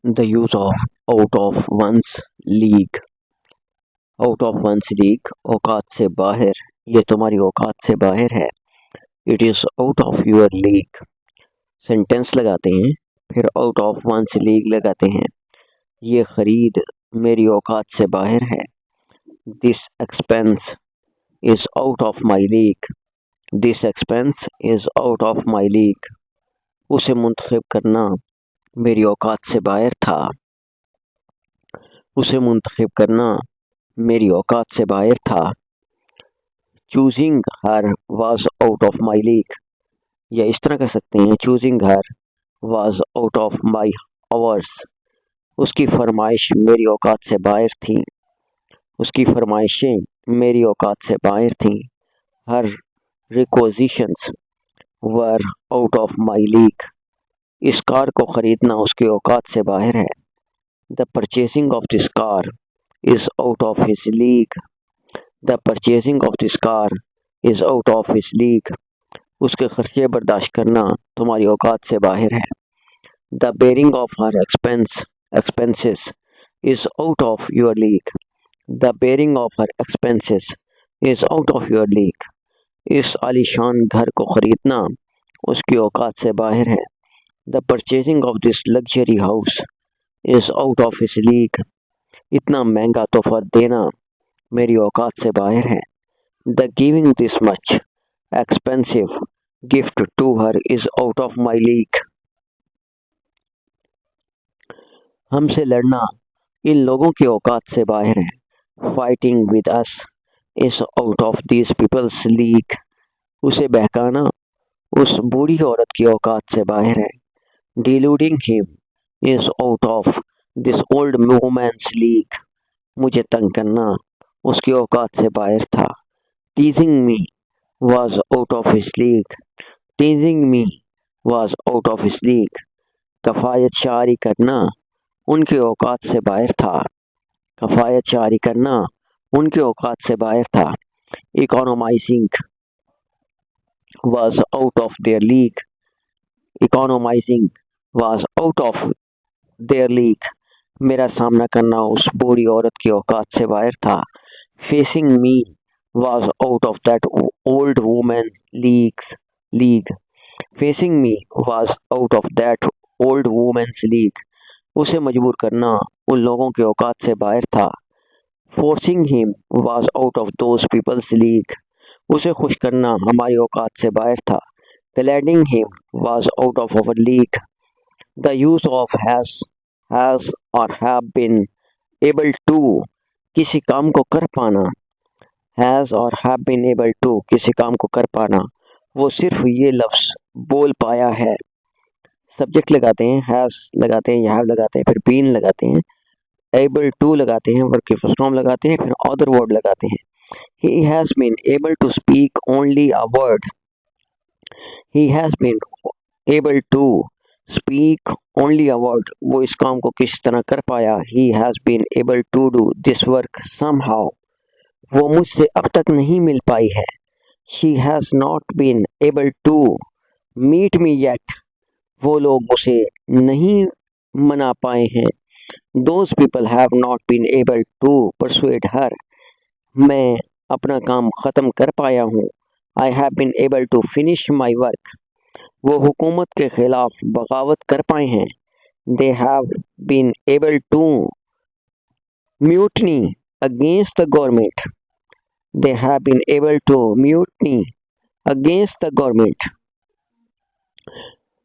The use of out of one's league. Out of one's league, औकात से बाहर, ये तुम्हारी औकात से बाहर है। It is out of your league. Sentence लगाते हैं, फिर आउट ऑफ वंस लीग लगाते हैं। ये खरीद मेरी औकात से बाहर है। This expense is out of my league. This expense is out of my league. उसे मुंतखब करना मेरी औकात से बाहर था। उसे मुंतखब करना मेरी औकात से बाहर था। Choosing her was out of my league, या इस तरह कह सकते हैं choosing her was out of my hours. उसकी फरमाइश मेरी औकात से बाहर थी। उसकी फरमाइशें मेरी औकात से बाहर थीं। Her requisitions were out of my league. इस कार को ख़रीदना उसकी औकात से बाहर है। The purchasing of this car is out of his league. The purchasing of this car is out of his league. उसके खर्चे बर्दाश्त करना तुम्हारी औकात से बाहर है। The bearing of her expenses is out of your league. The bearing of her expenses is out of your league. इस आलीशान घर को ख़रीदना उसकी औकात से बाहर है। The purchasing of this luxury house is out of his league. इतना महंगा तोहफा देना मेरी औकात से बाहर है। The giving this much expensive gift to her is out of my league. हमसे लड़ना इन लोगों की औकात से बाहर है। Fighting with us is out of these people's league. उसे बहकाना उस बूढ़ी औरत की औकात से बाहर है। Deluding him is out of this old women's league. मुझे तंग करना उसकी औकात से बाहर था। टीजिंग मी was out of his league. Teasing me was out of his league. कफ़ायत शारी करना उनकी औकात से बाहर था। कफ़ायत शारी करना उनकी औकात से बाहर था। Economizing was out of their league. Economizing was out of their league. मेरा सामना करना उस बूढ़ी औरत की औकात से बाहर था। Facing me was out of that old woman's league. Facing me was out of that old woman's league. उसे मजबूर करना उन लोगों की औकात से बाहर था। Forcing him was out of those people's league. उसे खुश करना हमारी औकात से बाहर था। Gladding him was out of our league. The use of has or have been able to, किसी काम को कर पाना, has और have been able to, किसी काम को कर पाना, वो सिर्फ ये लफ्ज़ बोल पाया है। सब्जेक्ट लगाते हैं, हैज़ लगाते हैं, हैव लगाते हैं, फिर बीन लगाते हैं, एबल टू लगाते हैं, वर्ब की फर्स्ट फॉर्म लगाते हैं, फिर अदर वर्ड लगाते हैं। He has been able to speak only a word. He has been able to speak only a word. वो इस काम को किस तरह कर पाया। He has been able to do this work somehow. वो मुझसे अब तक नहीं मिल पाई है। She has not been able to meet me yet. वो लोग उसे नहीं मना पाए हैं। Those people have not been able to persuade her. मैं अपना काम ख़त्म कर पाया हूँ। I have been able to finish my work. वो हुकूमत के ख़िलाफ़ बगावत कर पाए हैं। They have been able to mutiny against the government. They have been able to mutiny against the government.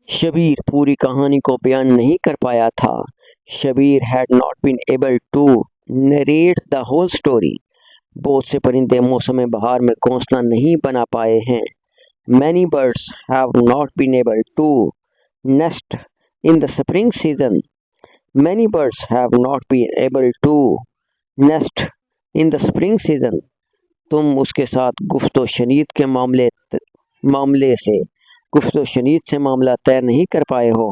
Shabir पूरी कहानी को बयान नहीं कर पाया था। Shabir had not been able to narrate the whole story. बहुत से परिंदे मौसम बहार में घोंसला नहीं बना पाए हैं। Many birds have not been able to nest in the spring season. Many birds have not been able to nest in the spring season. तुम उसके साथ गुफ्तो शनीद के मामले से गुफ्तो शनीद से मामला तय नहीं कर पाए हो।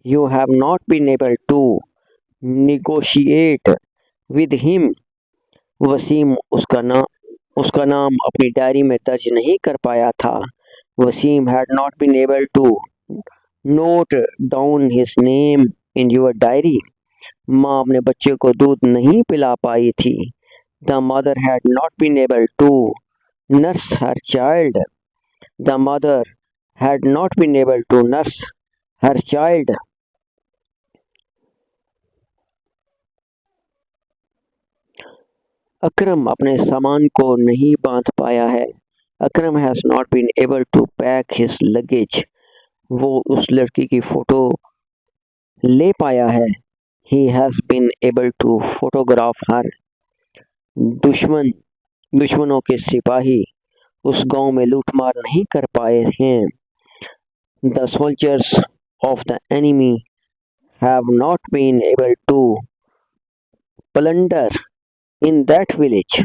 You have not been able to negotiate with him. Waseem उसका नाम अपनी डायरी में दर्ज नहीं कर पाया था। Waseem had not been able to note down his name in your diary. माँ अपने बच्चे को दूध नहीं पिला पाई थी. The mother had not been able to nurse her child. The mother had not been able to nurse her child. अकरम अपने सामान को नहीं बांध पाया है. अकरम has not been able to pack his luggage. वो उस लड़की की फोटो ले पाया है. He has been able to photograph her. दुश्मनों के सिपाही उस गांव में लूटमार नहीं कर पाए हैं. The soldiers of the enemy have not been able to plunder in that village.